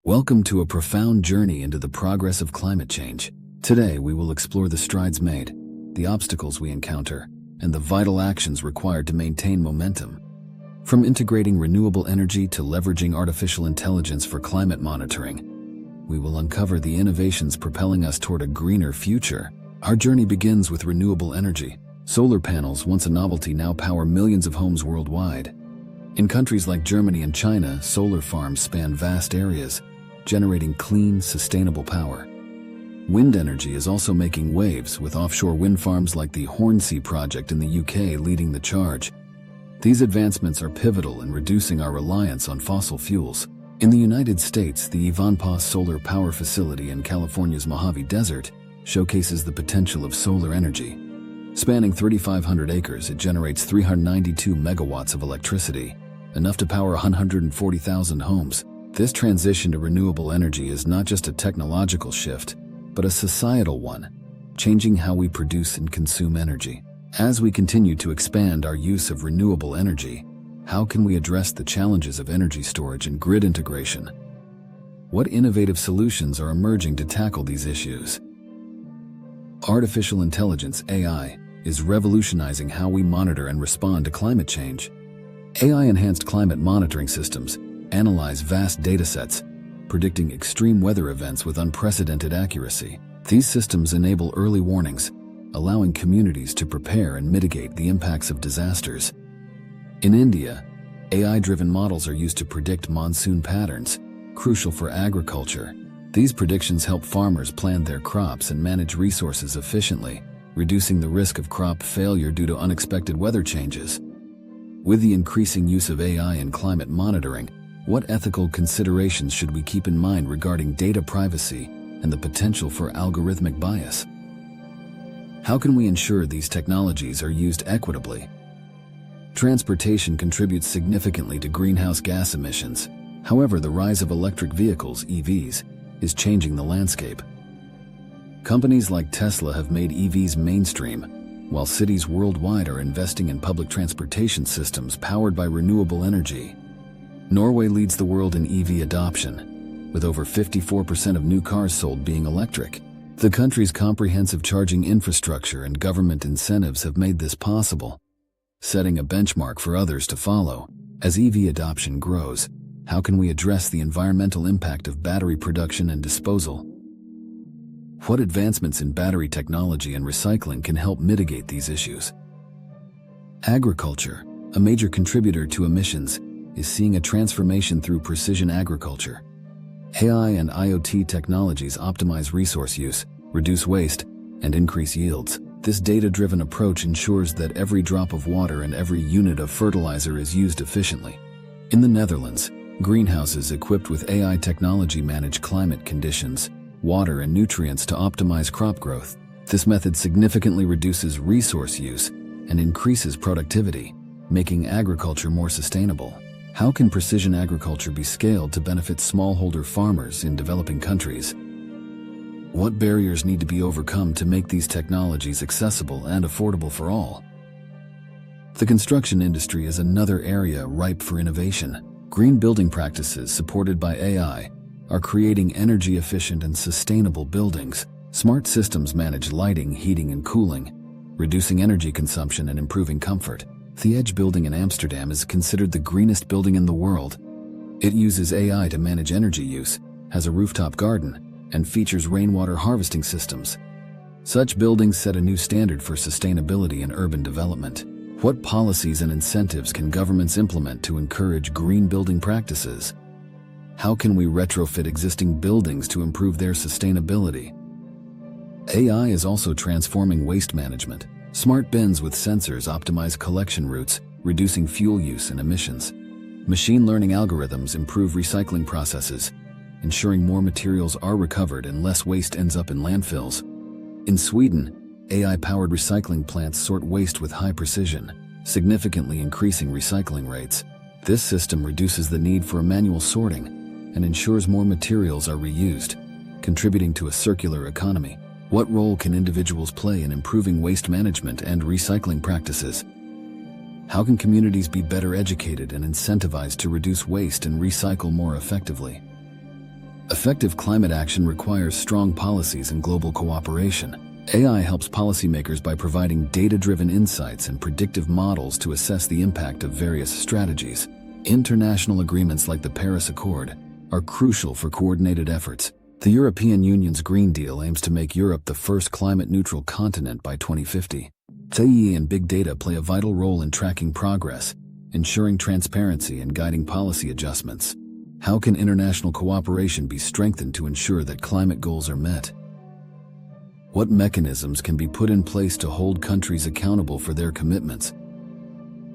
Welcome to a profound journey into the progress of climate change. Today, we will explore the strides made, the obstacles we encounter, and the vital actions required to maintain momentum. From integrating renewable energy to leveraging artificial intelligence for climate monitoring, we will uncover the innovations propelling us toward a greener future. Our journey begins with renewable energy. Solar panels, once a novelty, now power millions of homes worldwide. In countries like Germany and China, solar farms span vast areas, generating clean, sustainable power. Wind energy is also making waves, with offshore wind farms like the Hornsea project in the UK leading the charge. These advancements are pivotal in reducing our reliance on fossil fuels. In the United States, the Ivanpah Solar Power Facility in California's Mojave Desert showcases the potential of solar energy. Spanning 3,500 acres, it generates 392 megawatts of electricity, enough to power 140,000 homes. This transition to renewable energy is not just a technological shift, but a societal one, changing how we produce and consume energy. As we continue to expand our use of renewable energy, how can we address the challenges of energy storage and grid integration? What innovative solutions are emerging to tackle these issues? Artificial intelligence, AI, is revolutionizing how we monitor and respond to climate change. AI-enhanced climate monitoring systems analyze vast datasets, predicting extreme weather events with unprecedented accuracy. These systems enable early warnings, allowing communities to prepare and mitigate the impacts of disasters. In India, AI-driven models are used to predict monsoon patterns, crucial for agriculture. These predictions help farmers plan their crops and manage resources efficiently, reducing the risk of crop failure due to unexpected weather changes. With the increasing use of AI in climate monitoring, what ethical considerations should we keep in mind regarding data privacy and the potential for algorithmic bias? How can we ensure these technologies are used equitably? Transportation contributes significantly to greenhouse gas emissions. However, the rise of electric vehicles, EVs, is changing the landscape. Companies like Tesla have made EVs mainstream, while cities worldwide are investing in public transportation systems powered by renewable energy. Norway leads the world in EV adoption, with over 54% of new cars sold being electric. The country's comprehensive charging infrastructure and government incentives have made this possible, setting a benchmark for others to follow. As EV adoption grows, how can we address the environmental impact of battery production and disposal? What advancements in battery technology and recycling can help mitigate these issues? Agriculture, a major contributor to emissions, is seeing a transformation through precision agriculture. AI and IoT technologies optimize resource use, reduce waste, and increase yields. This data-driven approach ensures that every drop of water and every unit of fertilizer is used efficiently. In the Netherlands, greenhouses equipped with AI technology manage climate conditions, water, and nutrients to optimize crop growth. This method significantly reduces resource use and increases productivity, making agriculture more sustainable. How can precision agriculture be scaled to benefit smallholder farmers in developing countries? What barriers need to be overcome to make these technologies accessible and affordable for all? The construction industry is another area ripe for innovation. Green building practices supported by AI are creating energy-efficient and sustainable buildings. Smart systems manage lighting, heating, and cooling, reducing energy consumption and improving comfort. The Edge building in Amsterdam is considered the greenest building in the world. It uses AI to manage energy use, has a rooftop garden, and features rainwater harvesting systems. Such buildings set a new standard for sustainability in urban development. What policies and incentives can governments implement to encourage green building practices? How can we retrofit existing buildings to improve their sustainability? AI is also transforming waste management. Smart bins with sensors optimize collection routes, reducing fuel use and emissions. Machine learning algorithms improve recycling processes, ensuring more materials are recovered and less waste ends up in landfills. In Sweden, AI-powered recycling plants sort waste with high precision, significantly increasing recycling rates. This system reduces the need for manual sorting and ensures more materials are reused, contributing to a circular economy. What role can individuals play in improving waste management and recycling practices? How can communities be better educated and incentivized to reduce waste and recycle more effectively? Effective climate action requires strong policies and global cooperation. AI helps policymakers by providing data-driven insights and predictive models to assess the impact of various strategies. International agreements like the Paris Accord are crucial for coordinated efforts. The European Union's Green Deal aims to make Europe the first climate-neutral continent by 2050. AI and big data play a vital role in tracking progress, ensuring transparency and guiding policy adjustments. How can international cooperation be strengthened to ensure that climate goals are met? What mechanisms can be put in place to hold countries accountable for their commitments?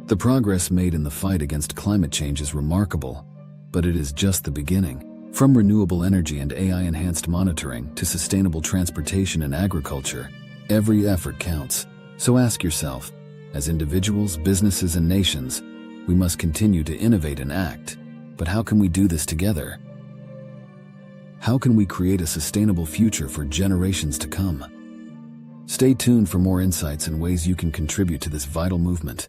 The progress made in the fight against climate change is remarkable, but it is just the beginning. From renewable energy and AI-enhanced monitoring to sustainable transportation and agriculture, every effort counts. So ask yourself, as individuals, businesses, and nations, we must continue to innovate and act. But how can we do this together? How can we create a sustainable future for generations to come? Stay tuned for more insights and ways you can contribute to this vital movement.